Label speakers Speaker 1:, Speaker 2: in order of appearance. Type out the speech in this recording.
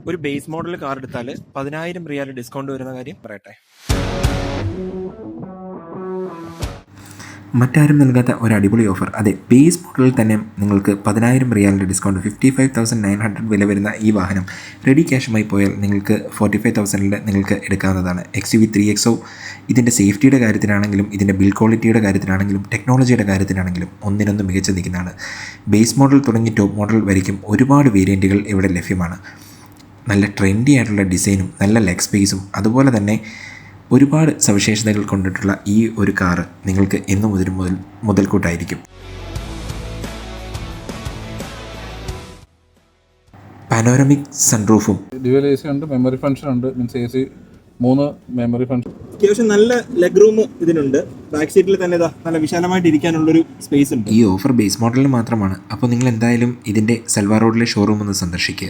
Speaker 1: ഒരു base model car എടുത്താൽ 10,000 റിയാൽ discount വരുന്ന കാര്യം പറയട്ടെ.
Speaker 2: മറ്റാരും നൽകാത്ത ഒരു അടിപൊളി ഓഫർ. അതെ, ബേസ് മോഡലിൽ തന്നെ നിങ്ങൾക്ക് 10,000 റിയാലിൻ്റെ ഡിസ്കൗണ്ട്, 55,900 വില വരുന്ന ഈ വാഹനം റെഡി ക്യാഷുമായി പോയാൽ നിങ്ങൾക്ക് 45,000 നിങ്ങൾക്ക് എടുക്കാവുന്നതാണ്. XUV 3XO ഇതിൻ്റെ സേഫ്റ്റിയുടെ കാര്യത്തിലാണെങ്കിലും ഇതിൻ്റെ ബിൽഡ് ക്വാളിറ്റിയുടെ കാര്യത്തിലാണെങ്കിലും ടെക്നോളജിയുടെ കാര്യത്തിലാണെങ്കിലും ഒന്നിനൊന്ന് മികച്ചു നിൽക്കുന്നതാണ്. ബേസ് മോഡൽ തുടങ്ങി ടോപ്പ് മോഡൽ വരയ്ക്കും ഒരുപാട് വേരിയൻറ്റുകൾ ഇവിടെ ലഭ്യമാണ്. നല്ല ട്രെൻഡി ആയിട്ടുള്ള ഡിസൈനും നല്ല ലെഗ് സ്പേസും അതുപോലെ തന്നെ ഒരുപാട് സവിശേഷതകൾ കൊണ്ടിട്ടുള്ള ഈ ഒരു കാറ് നിങ്ങൾക്ക് എന്നു മുതൽക്കൂട്ടായിരിക്കും. പാനോരമിക് സൺറൂഫും
Speaker 3: ഡ്യുവൽ AC ഉണ്ട്, മെമ്മറി ഫംഗ്ഷൻ ഉണ്ട്, മീൻസ് AC 3 മെമ്മറി ഫംഗ്ഷൻ.
Speaker 1: അത്യാവശ്യം നല്ല ലെഗ് റൂം ഇതിനുണ്ട്. ബാക്ക് സീറ്റിൽ തന്നെ നല്ല വിശാലമായിട്ട് ഇരിക്കാനുള്ളൊരു സ്പേസ് ഉണ്ട്.
Speaker 2: ഈ ഓഫർ ബേസ് മോഡലിന് മാത്രമാണ്. അപ്പോൾ നിങ്ങൾ എന്തായാലും ഇതിൻ്റെ സൽവാർ റോഡിലെ ഷോറൂം ഒന്ന് സന്ദർശിക്കുക.